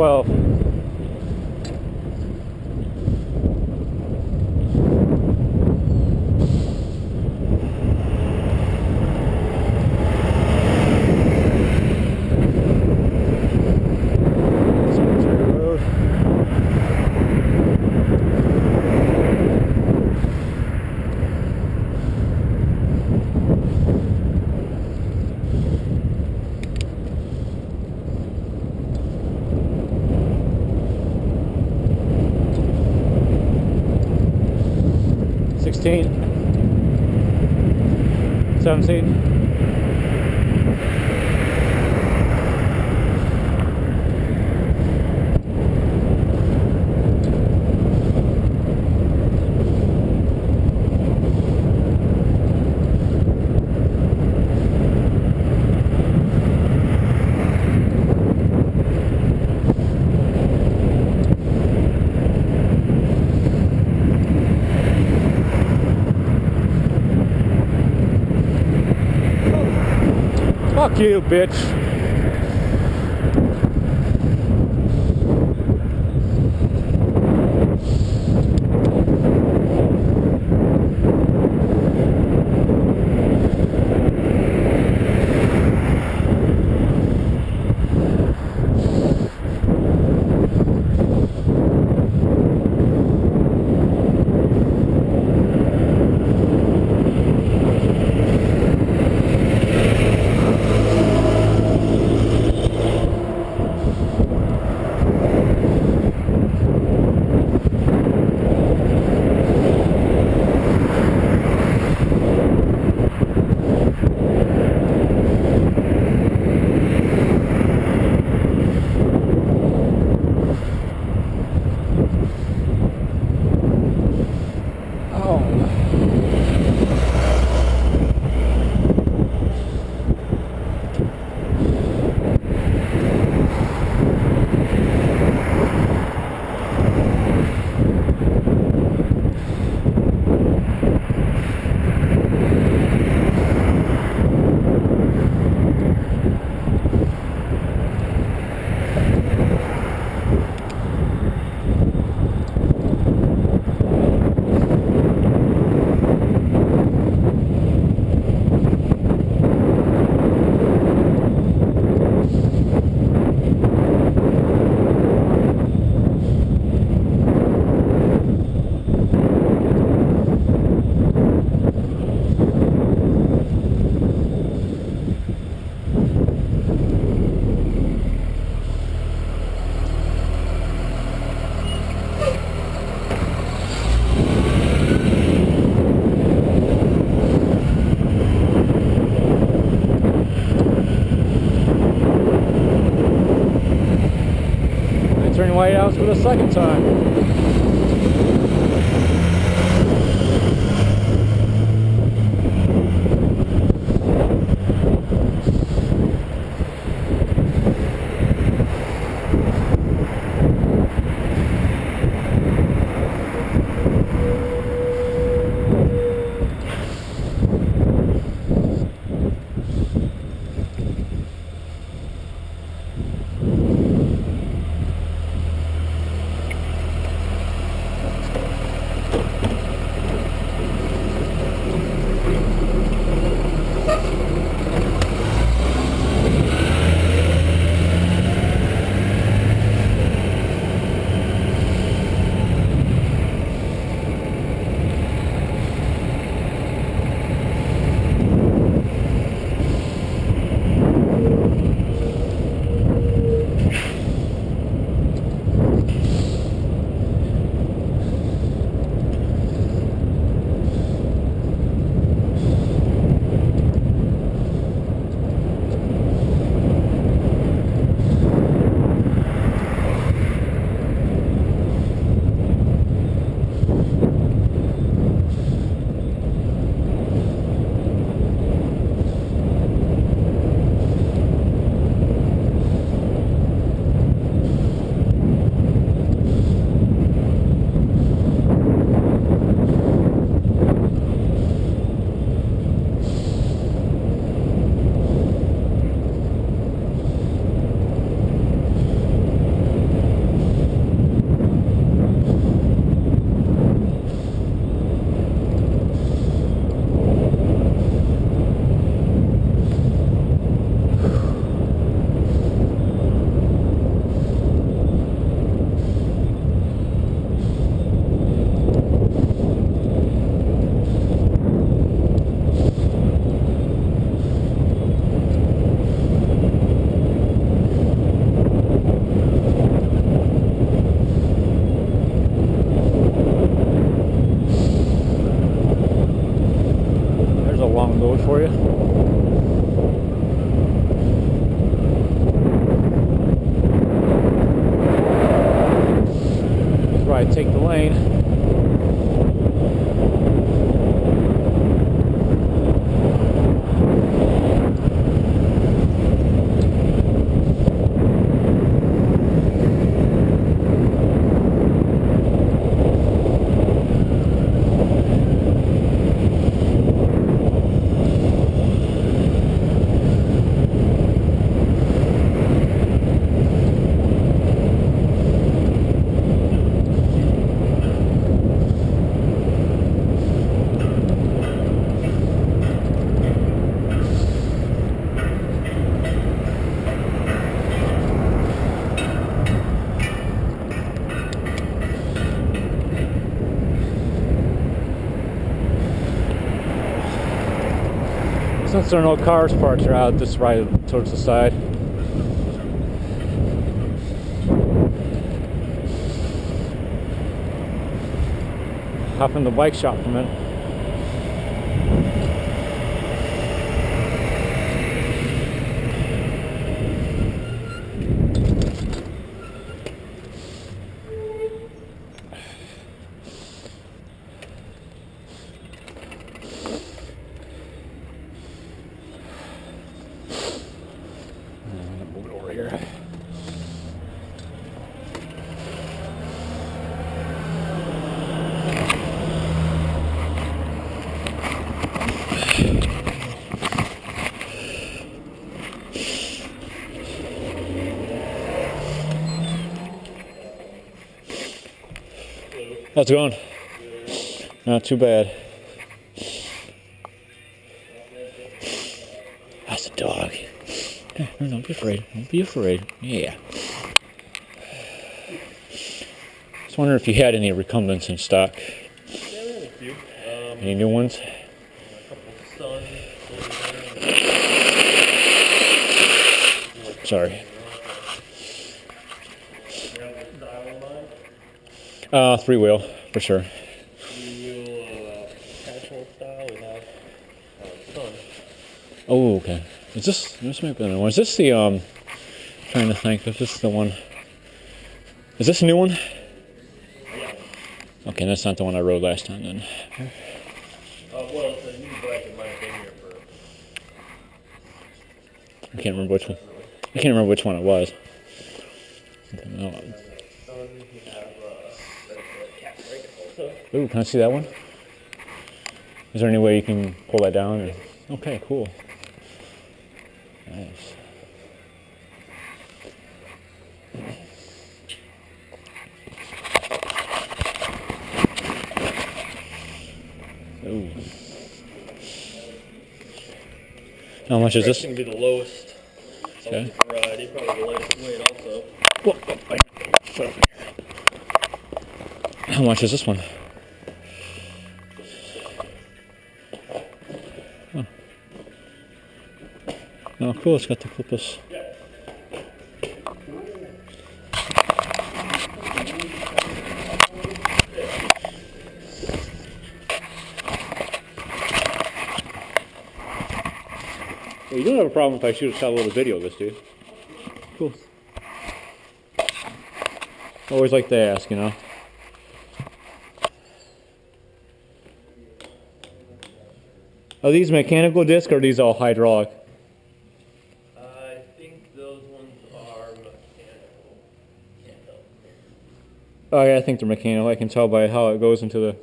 12. Seventeen. Fuck you, bitch. Entering Whitehouse for the second time. for you. That's where I take the lane. Since there are no cars parked around, just right towards the side. Hop in the bike shop for a minute. Move it over here. How's it going? Not too bad. That's a dog. No, don't be afraid. Don't be afraid. Yeah. Just wondering if you had any recumbents in stock. Yeah, we had a few. Any new ones? A couple of Sun. Sorry. Dial 3-wheel, for sure. 3-wheel national style. We have Sun. Oh, okay. Is this might be the one? Is this the trying to think if this is the one? Is this a new one? Yeah. Okay, that's not the one I rode last time then. Well, it's a new bike. It might have been here for. I can't remember which one. I can't remember which one it was. No. Sun. We have cat brake also. Ooh, can I see that one? Is there any way you can pull that down? Or? Okay, cool. Nice. Ooh. How much is this? It's going to be the lowest. Okay. Variety, probably the lightest weight also. Whoa, wait. How much is this one? Oh, oh cool, it's got the clippers. Well, you don't have a problem if I shoot a shot a little video of this, do you? Cool. Always like to ask, you know. Are these mechanical discs or are these all hydraulic? I think those ones are mechanical. Can't tell. Oh yeah, I think they're mechanical. I can tell by how it goes into the...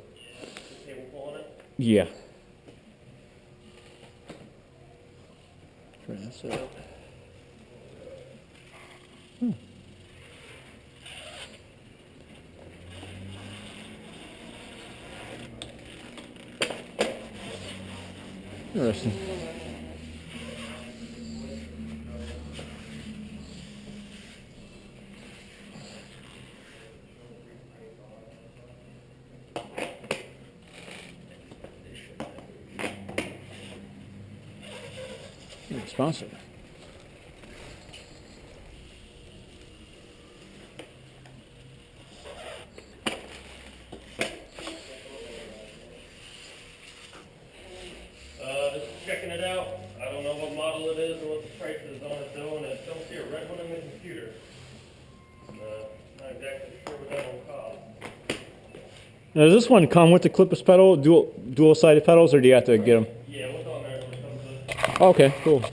Cable pull on it? Yeah. Try this out. Interesting. Responsive. Just checking it computer. Not exactly sure what that will cost. Now, does this one come with the clipless pedal, dual-sided pedals, or do you have to get them? Yeah, what's on there? What comes with? Okay, cool.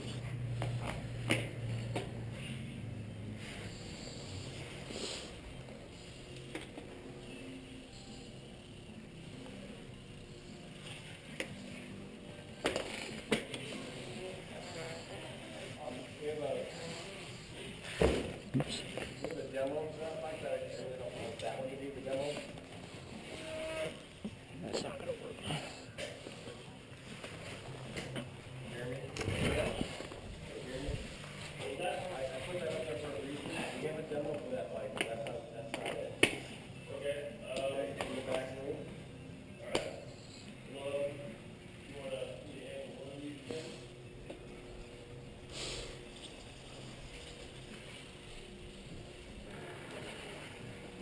Oops. The demo stuff like that. I really don't know if that one you need the demo. That's not gonna work. Jeremy? I put that up there for a reason. We have a demo for that bike, but that's not it. Okay. In the back room. Alright. You wanna handle one of these again?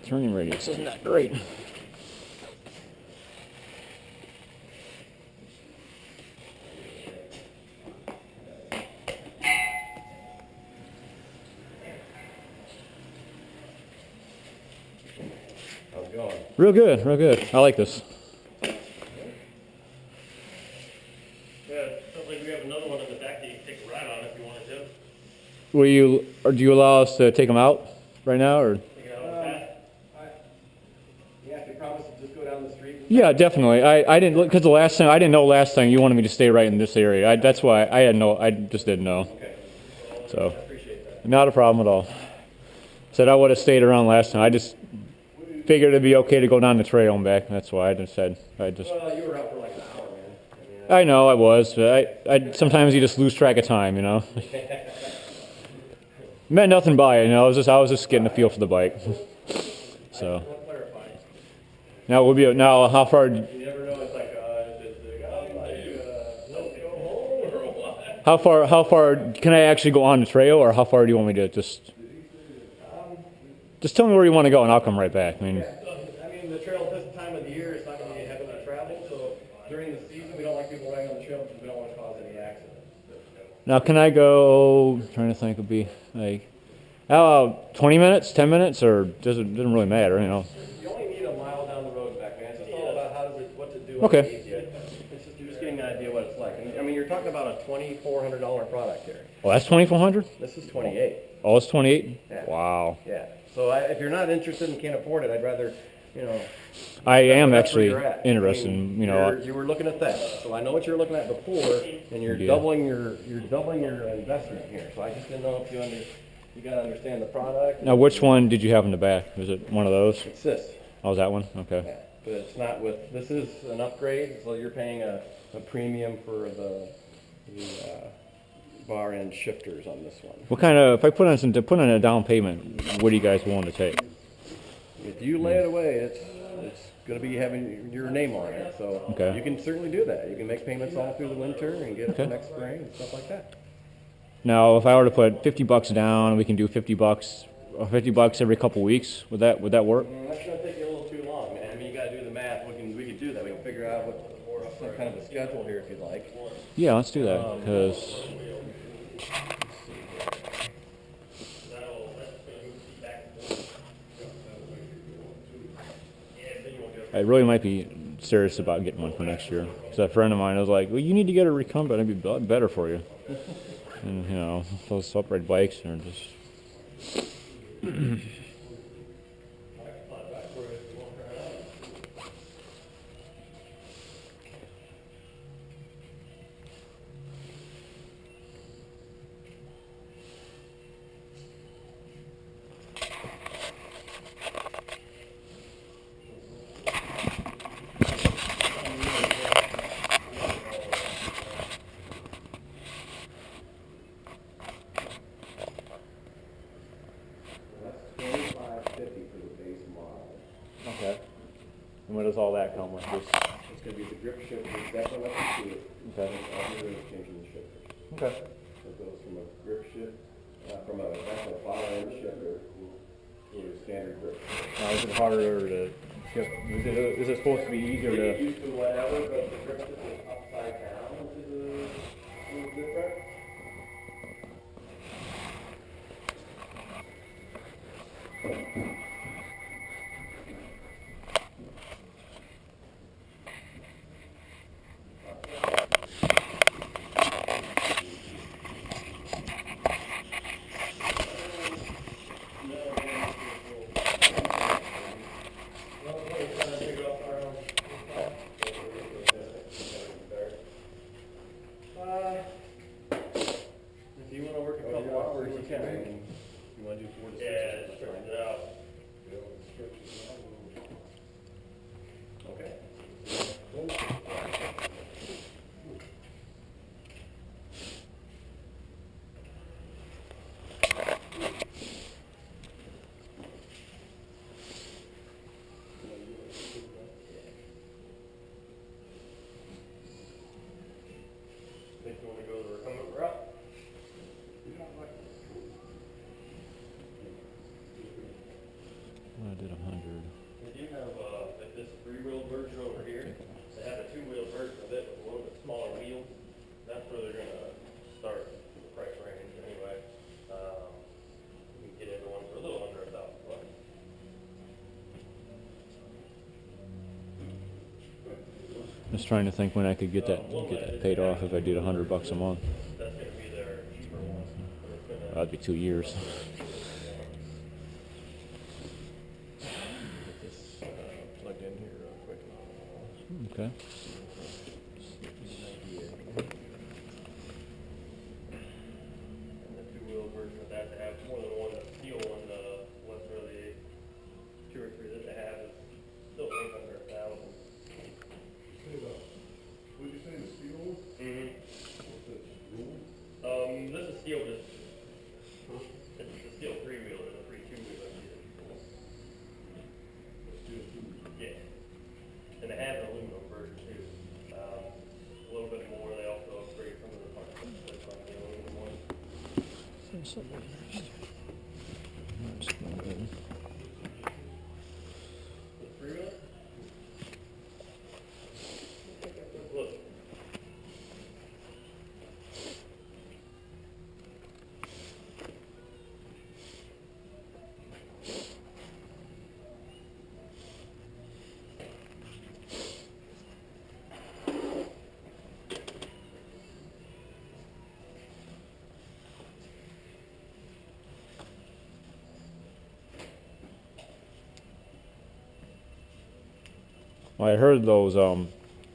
Turning radius isn't that great. How's it going? Real good, real good. I like this. Yeah, sounds like we have another one in the back that you can take a ride on if you wanted to. Will you, or do you allow us to take them out right now, or? Take it out of the back. Yeah, if you promise to just go down the street. Yeah, definitely. I didn't look because the last time I didn't know last time you wanted me to stay right in this area. That's why I just didn't know. Okay. So I appreciate that. not a problem at all. Said I would have stayed around last time. I just figured it'd be okay to go down the trail and back. That's why I just said Well, you were out for like an hour, man. I know I was, but I sometimes you just lose track of time, you know. Meant nothing by it, you know. I was just getting a feel for the bike. So now we'll be now. How far? You never know. It's like, go home or what? How far can I actually go on the trail, or how far do you want me to just tell me where you want to go, and I'll come right back. I mean, The trail at this time of the year is not going to be heavily traveled, so during the season we don't like people riding on the trail because we don't want to cause any accidents. now can I go? I'm trying to think, would be like 20 minutes, 10 minutes, or doesn't really matter, you know. You only need a mile down the road back, man. It's just all about what to do. Okay. You're just getting an idea what it's like. I mean, you're talking about a $2,400 product here. Oh, that's 2,400. This is 28. Oh, it's 28. Yeah. Wow. Yeah. So if you're not interested and can't afford it, I'd rather, I am that's where actually you're at. interested. You were looking at that, so I know what you were looking at before, and you're doubling your investment here. So I just didn't know if you got to understand the product. Now, which one did you have in the back? Was it one of those? It's this. Oh, was that one? Okay. Yeah, but it's not with. This is an upgrade, so you're paying a premium for the bar end shifters on this one. What kind of, if I put on a down payment, what are you guys willing to take? If you lay it away, it's going to be having your name on it. So Okay. you can certainly do that. You can make payments all through the winter and get it for next spring and stuff like that. Now, if I were to put $50 down, we can do $50 every couple weeks. Would that work? That's going to take you a little too long, man. I mean, you got to do the math. We can do that. We can figure out some kind of a schedule here if you'd like. Yeah, let's do that because. I really might be serious about getting one for next year. Because a friend of mine was like, well, you need to get a Recumbent. It'd be a lot better for you. And, those upright bikes are just... Okay. And what does all that come with? It's going to be the grip shifter. That's what I see it. Okay. All you're changing the shifter. Okay. So it goes from a grip shift, from a bar end shifter to a standard grip. Now, is it harder to shift? Is it supposed to be easier You get to... used to whatever, but the grip shift is upside down, which is a little different. If you want to work a couple hours, you can. You want to do 4 to 6? Yeah, stretch it out. Okay. Think you want to go the recumbent route? I did 100. They do have like this 3-wheel version over here. They have a 2-wheel version of it with a little bit smaller wheels. That's where they're going to start the price range anyway. You can get into one for a little under $1,000 bucks. Just trying to think when I could get that paid off if I did $100 a month. That's going to be their cheaper one. That'd be 2 years. Get this plugged in here real quick. Okay. And the 2-wheel version of that, they have more than one steel one. The ones where the 2 or 3 that they have is still think under $1,000. What did you say, the steel one? Mm-hmm. What's that, roll? This is steel, just it's the steel 3-wheeler, the 3 2-wheeler. Steel two. Yeah, and they have an aluminum version too. A little bit more. They also upgrade some of the parts on the aluminum one. The 3-wheeler. Look. Well, I heard those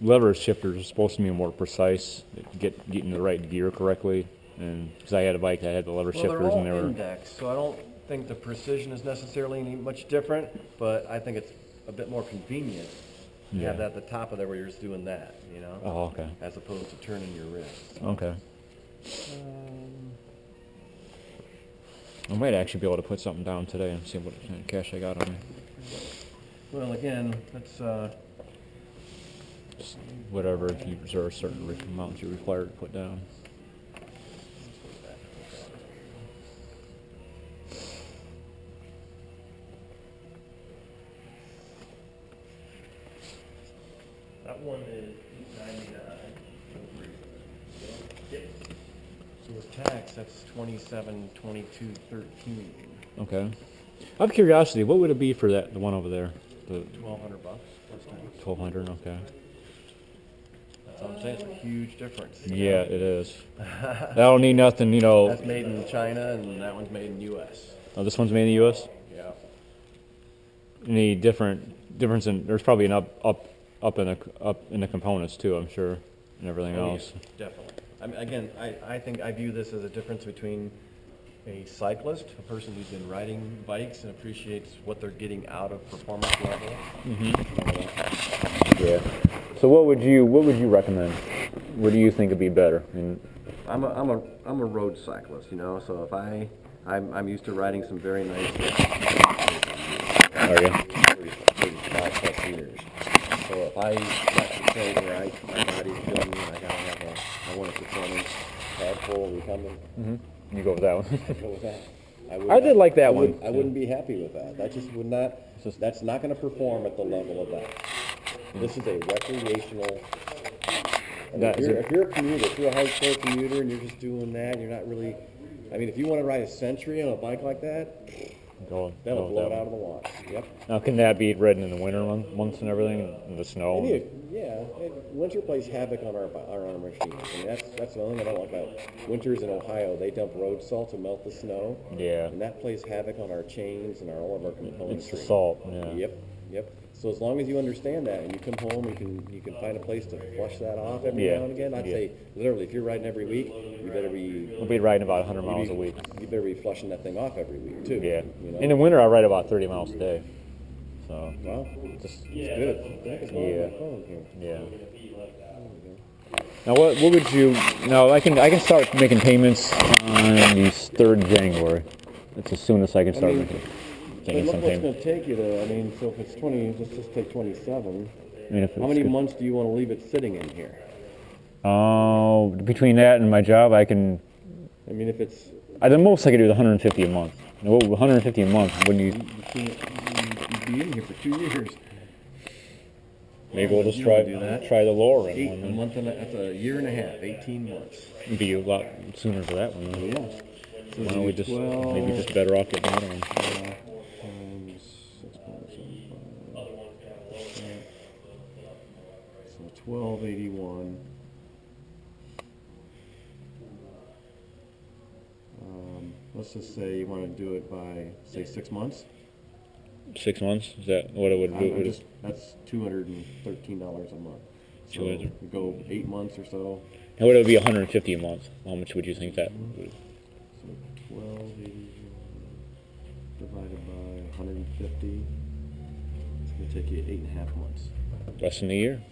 lever shifters are supposed to be more precise, getting the right gear correctly. And because I had a bike that had the lever Well, shifters, they're all and they were indexed, so I don't think the precision is necessarily any much different, but I think it's a bit more convenient to have that at the top of there where you're just doing that, you know? Oh, okay. As opposed to turning your wrist. Okay. I might actually be able to put something down today and see what kind of cash I got on me. Well, again, that's, Just whatever, if you reserve a certain amount you're required to put down. That one is $99. Yep. so with tax, that's 27, 22, 13, Okay. Out of curiosity, what would it be for that, the one over there? The $1,200 plus tax. 1,200, okay. That's what I'm saying, it's a huge difference. Yeah, it is. I don't need nothing, you know. That's made in China, and that one's made in U.S. Oh, this one's made in the U.S.? Yeah. Any difference in, there's probably an up in the components too, I'm sure, and everything else. Yeah, definitely. I mean, again, I think I view this as a difference between a cyclist, a person who's been riding bikes and appreciates what they're getting out of performance level. Yeah. So what would you recommend? What do you think would be better? I mean, I'm a road cyclist, you know. So if I'm used to riding some very nice. are you? 35 plus years. So if I got to the point where my body's feeling me, and I want a performance pad full recumbent. You go with that one. I'd go with that. I did like that one. I wouldn't be happy with that. That just would not. That's not going to perform at the level of that. This is a recreational. I mean, if you're a commuter, if you're a hardcore commuter and you're just doing that, you're not really. I mean, if you want to ride a Century on a bike like that, That'll blow it that out of the water. Yep. Now, can that be ridden in the winter months and everything, in the snow? Winter plays havoc on our machines. I mean, that's the only thing I don't like about winters in Ohio. They dump road salt to melt the snow. Yeah. And that plays havoc on our chains and all of our components. It's the salt. Yeah. Yep. So as long as you understand that and you come home and you can find a place to flush that off every now and again, I'd say literally if you're riding every week, you better be. We'll be riding about 100 miles a week. You better be flushing that thing off every week too. Yeah. You know? In the winter, I ride about 30 miles a day. So. Well, it's good. Yeah. Now, what would you? Now, I can start making payments on the 3rd of January. That's as soon as I can start making Look some what's payments. going to take you to, I mean, so if it's 20, let's just take 27. I mean, How many months do you want to leave it sitting in here? Between that and my job, I can. I mean, if it's. The most I could do is 150 a month. Now, 150 a month. When you You'd be in here for 2 years. maybe we'll just You try wanna do that? try the lower A end one. month and that's a year and a half, 18 months. It'd be a lot sooner for that one. Then. Yeah. So Why don't we just maybe just better off getting that one? Times 6.75. So 1281. Let's just say you want to do it by, say, 6 months. 6 months? Is that what it would do? That's $213 a month. So 200. we go 8 months or so. How would it be 150 a month? How much would you think that would? So 1281 divided by 150. It's going to take you 8.5 months. Less than a year?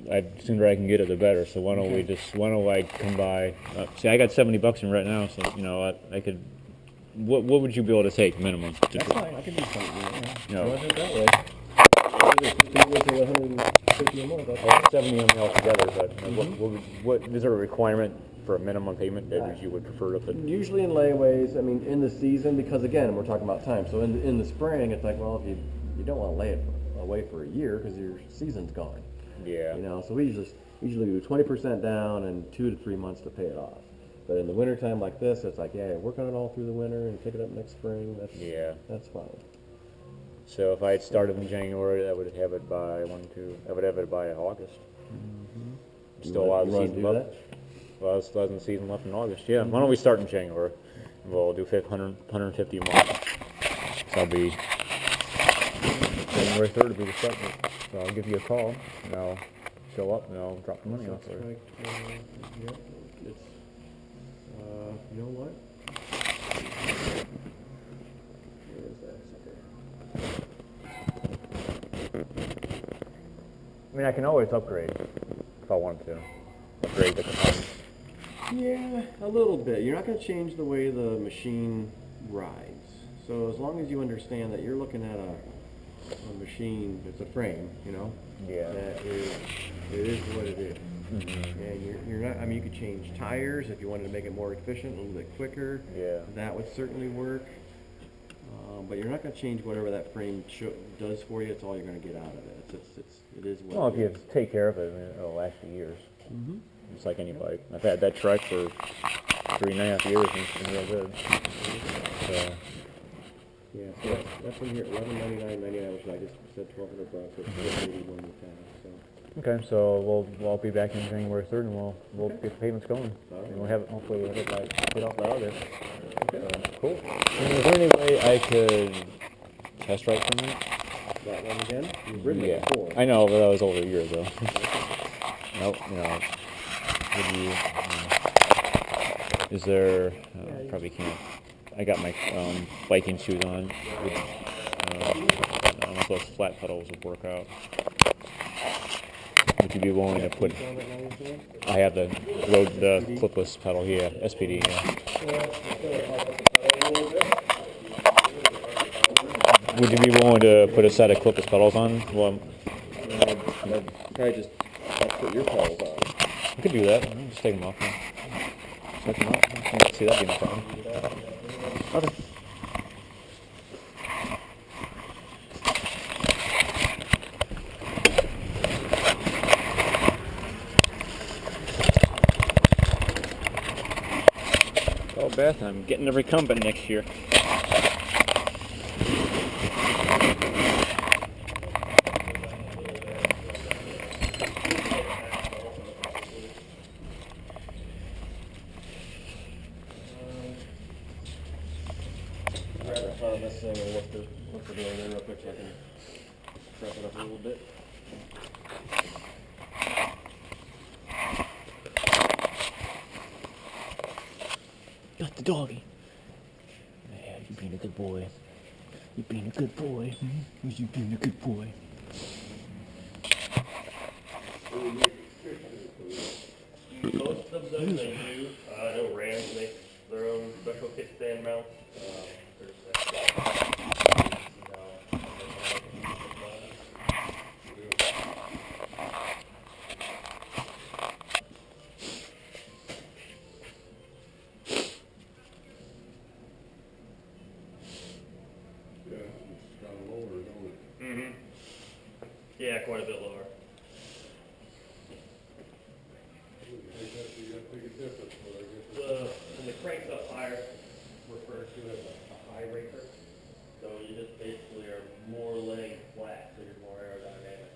The sooner I can get it, the better. So why don't I come by? See, I got $70 in right now, so I could. What would you be able to take minimum? That's fine. I can do something. No. Do it that way. It's 150 a month. That's Well, 70 on altogether, but what is there a requirement for a minimum payment that you would prefer to put? Usually in layaways, I mean, in the season, because again, we're talking about time. So in the spring, it's like, well, if you don't want to lay it away for a year because your season's gone. Yeah. So we usually do 20% down and 2 to 3 months to pay it off. But in the wintertime like this, it's like, work on it all through the winter and pick it up next spring. That's fine. So if I had started in January, I would have it by I would have it by August. Mm-hmm. Still a lot of the season left. Well, still has the season left in August. Yeah. Why don't we start in January? We'll do 150 a month. So I'll be January 3rd will be the start date. So I'll give you a call and I'll show up and I'll drop the money off for you. You know what? I mean, I can always upgrade if I wanted to. Upgrade the components. Yeah, a little bit. You're not going to change the way the machine rides. So as long as you understand that you're looking at a machine, it's a frame, Yeah. that it is what it is. Mm-hmm. And you're not, I mean, you could change tires if you wanted to make it more efficient, a little bit quicker. Yeah. That would certainly work. But you're not going to change whatever that frame does for you. It's all you're going to get out of it. It is what Well, it if you is. take care of it, I mean, it'll last you years. Mm-hmm. Just like any bike. I've had that truck for 3.5 years and it's been real good. So, Yeah, so that's in here, $1199.99, which I just said $1,200, so it's $481 with tax. So. okay, so we'll be back in January 3rd and we'll get the payments going. Alright. And we'll have it, hopefully we'll have it paid off by August. Okay. Cool. And is there any way I could test ride for a minute? That one again? You've ridden it before. I know, but that was over a year ago. Nope, would you, is there, probably can't. I got my biking shoes on. I don't know if those flat pedals would work out. Would you be willing to put, I have the clipless pedal, yeah, SPD, Would you be willing to put a set of clipless pedals on? Well, I'd probably just put your pedals on. I could do that. Just take them off. Take them off. Yeah, see, that'd be no problem. Okay. Oh, bad. breath. I'm getting the Recumbent next year. Grab the front of this thing and lift it over there real quick so I can prep it up a little bit. Got the doggy. Yeah, you being a good boy. You being a good boy. You being a good boy. Most of them they do. I know Rams make their own special kickstand mounts. There's Yeah, it's kind of lower, don't it? Mm-hmm. Yeah, quite a bit lower. I think that's, you gotta take a difference, but I guess When the crank's up higher, referred to as a high raker. So you just basically are more laying flat, so you're more aerodynamic.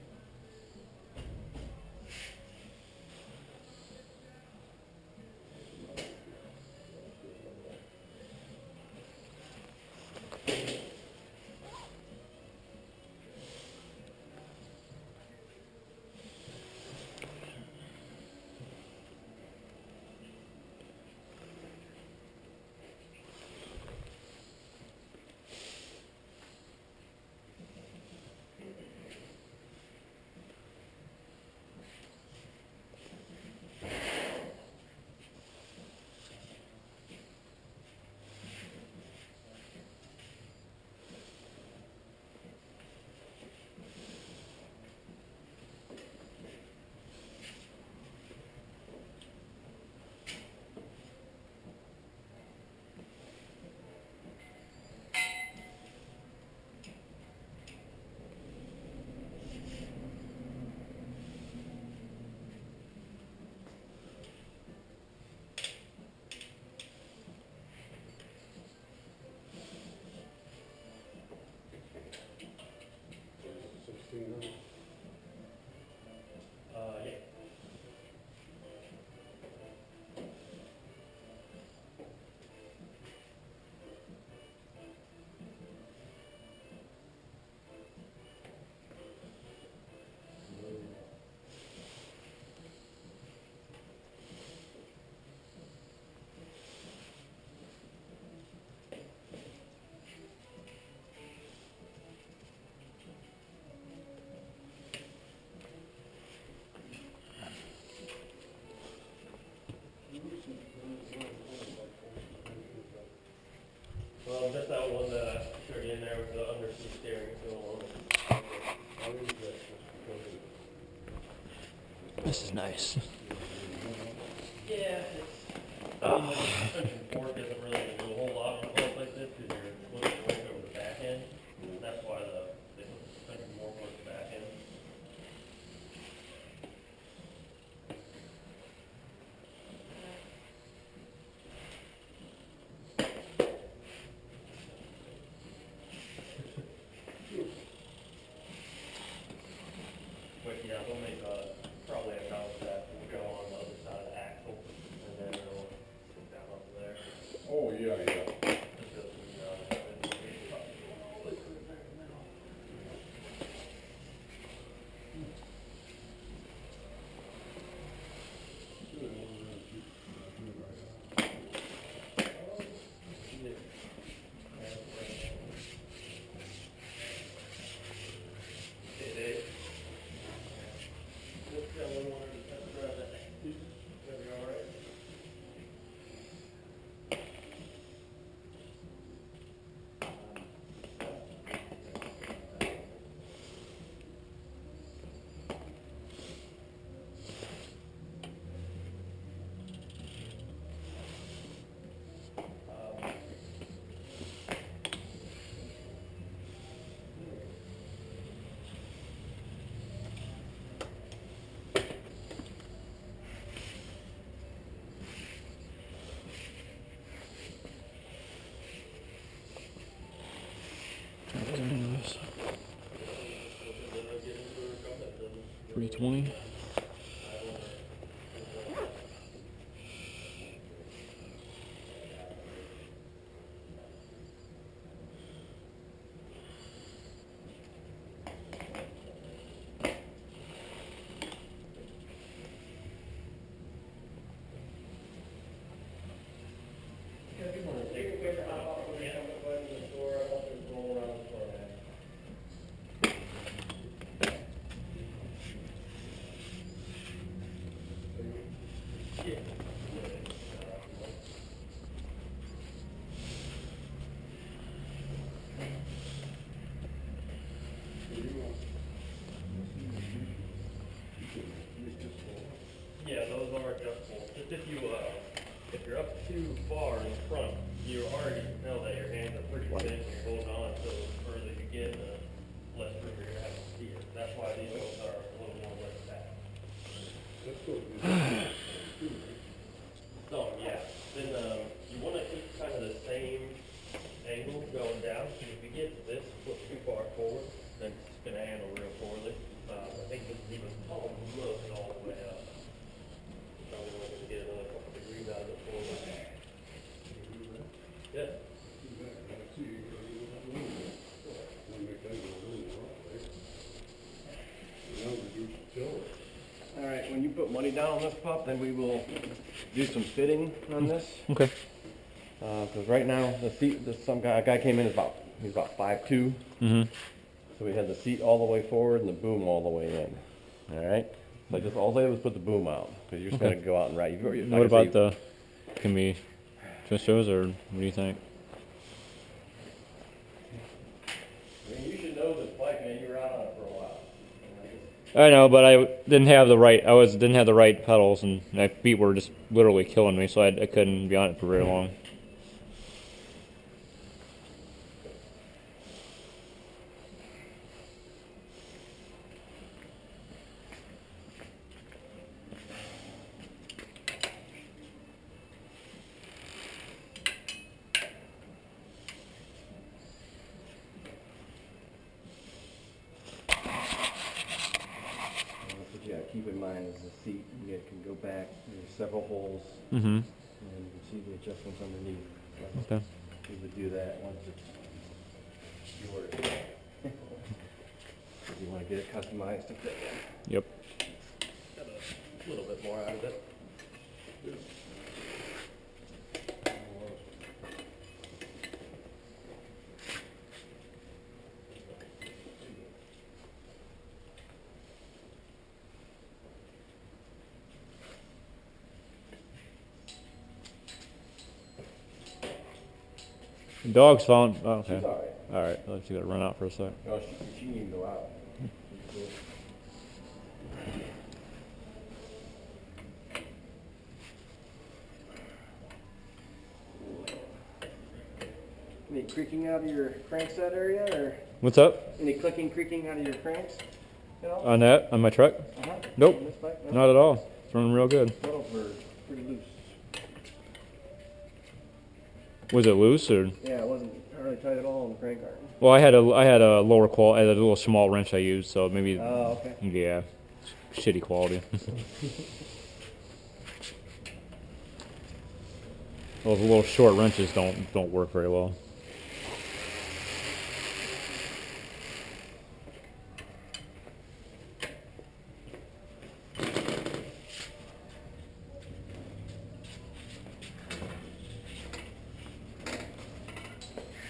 it's 1600. Yeah. Well, just that one that I showed you in there with the underseat steering wheel on it. I think that's just because This is nice. Yeah, it's, I mean, the suspension fork isn't really gonna do a whole lot on a boat like this because you're flipping right over the back end. That's why they put the suspension fork on the back end. Which, yeah, they'll make probably a mount that will go on the other side of the axle, and then it'll stick down onto there. 320. Yeah, those are adjustable. Just if you're up too far in front, you already know that your hands are pretty thin. You're holding on, so the further you get, the less room you're gonna have to steer. That's why these ones are a little more laid back. So yeah, then you want to keep kind of the same angle going down. So if you get this foot too far forward, then it's gonna handle real poorly. I think this is even all the way up. Probably not gonna get another couple degrees out of it forward. Yeah. All right, when you put money down on this pup, then we will do some fitting on this. Okay. Because right now the seat, a guy came in, he's about 5'2". Mm-hmm. So we had the seat all the way forward and the boom all the way in. All right. So just all they did was put the boom out because you're just Okay. gonna go out and ride. What about the? Can we twist those, or what do you think? I mean, you should know this bike, man. You were out on it for a while. I know, but I didn't have the right. Didn't have the right pedals, and my feet were just literally killing me, so I couldn't be on it for very long. What you gotta keep in mind is the seat. You can go back. There's several holes, Mm-hmm. and you can see the adjustments underneath. Okay. You would do that once it's yours. You want to get it customized to fit in. Yep. Got a little bit more out of it. The dog's found. Oh, okay. She's all right. All right. Let's you gotta run out for a sec. No, she needed to go out. Any creaking out of your crankset area, or What's up any clicking, creaking out of your cranks? You know? on that? On my truck? Uh-huh. Nope. On this bike? No? Not at all. It's running real good. Pedals were pretty loose. Was it loose or? Yeah, it wasn't really tight at all on the crank arm. Well, I had a lower quality. I had a little small wrench I used, so maybe. Oh, okay. Yeah. Shitty quality. Those little short wrenches don't work very well.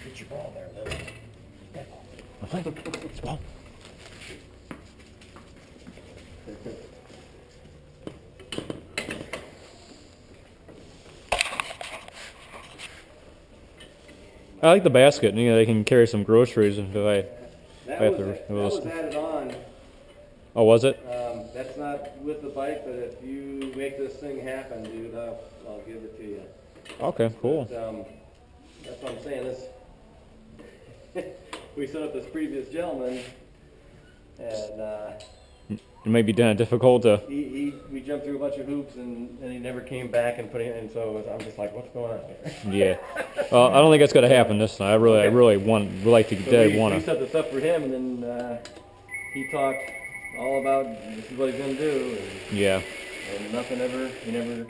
Get your ball there, Lily. It's ball. I like the basket. You know, they can carry some groceries if I. That I have was, to- that it was- was added on. Oh, was it? That's not with the bike, but if you make this thing happen, dude, I'll give it to you. Okay, cool. But, that's what I'm saying. This we set up this previous gentleman, and It may be difficult to. we jumped through a bunch of hoops, and he never came back and put it in. So I'm just like, what's going on here? Yeah. Well, I don't think it's gonna happen this time. I really would like to. So we Want to. set this up for him, and then he talked all about this is what he's gonna do, Yeah. and nothing ever, he never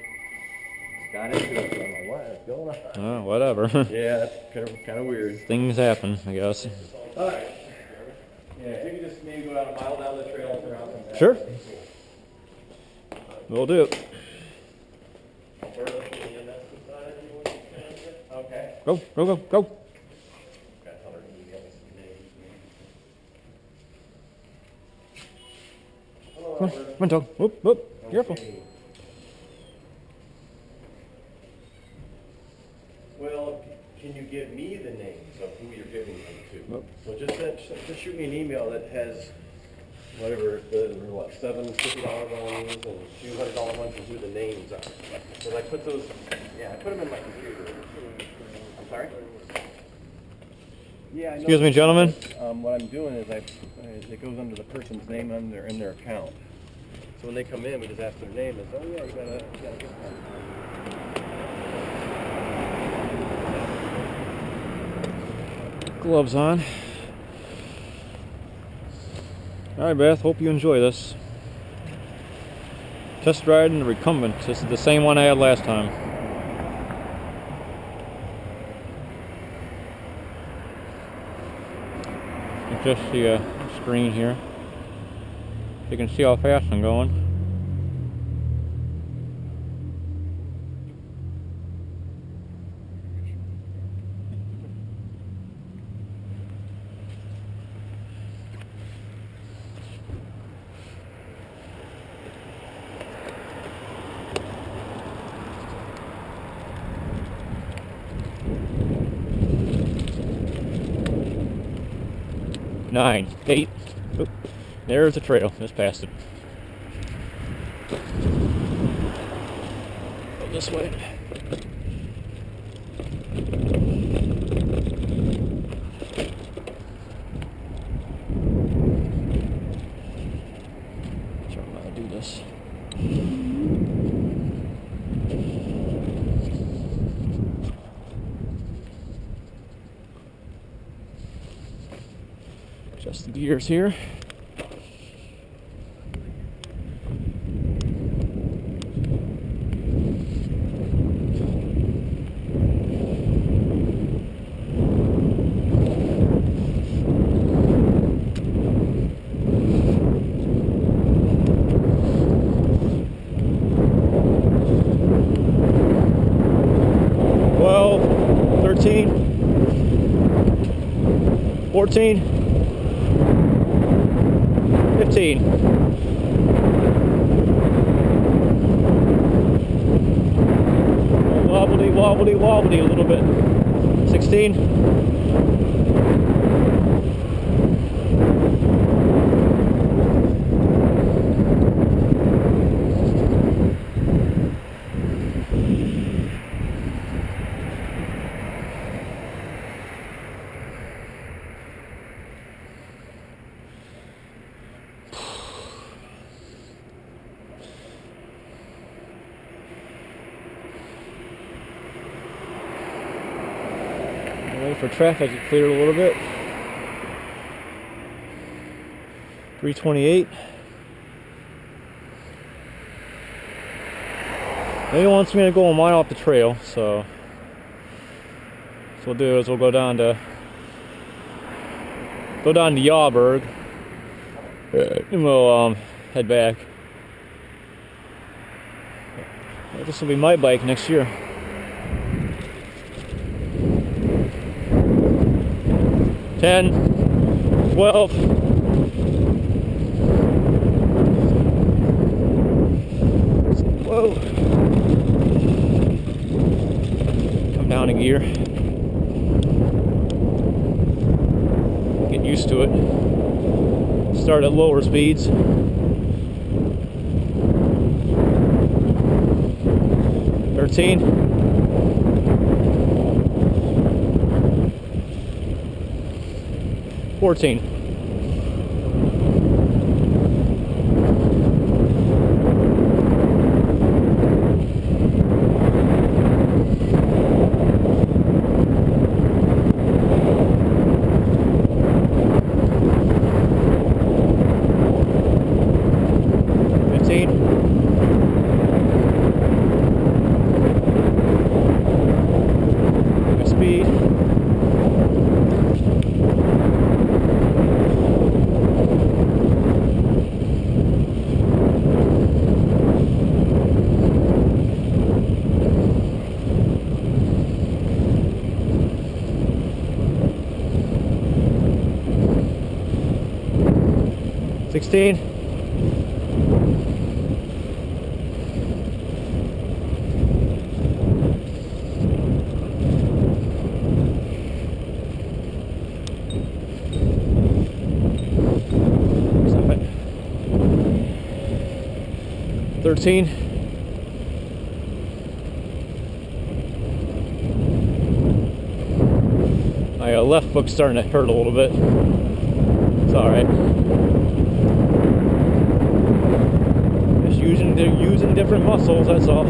got into it. So I'm like, what is going on? Whatever. Yeah, that's kind of weird. Things happen, I guess. All right. Yeah, if you could just maybe go out a mile down the trail and turn out some. Sure. We'll do it. Okay. Go, go, go, go. Come on, dog. Whoop, whoop. Careful. Well, can you give me the names of who you're giving them to? Nope. So just shoot me an email that has whatever $7 $50 ones and $200 ones and who the names are. So I put those. Yeah, I put them in my computer. I'm sorry. Yeah. I know. Excuse me, gentlemen. What I'm doing is it goes under the person's name in their account. So when they come in, we just ask their name and say, oh yeah, you got a gift card. Gloves on. All right, Beth. Hope you enjoy this. Test riding the Recumbent. This is the same one I had last time. You can just see a screen here. You can see how fast I'm going. Nine, 8. Oop. There's the trail. Just passed it. Go this way. Show them how to do this. Adjust the gears here. Well, 13, 14, 15. Wobbly, wobbly, wobbly a little bit. 16. Wait for traffic to clear a little bit. 328. He wants me to go a mile off the trail, so what we'll do is we'll go down to Yawberg, and we'll head back. This will be my bike next year. 10, 12. Whoa. Come down a gear. Get used to it. Start at lower speeds. 13. 14. 16. Stop it. 13. My left foot's starting to hurt a little bit. It's alright. Just using different muscles, that's all.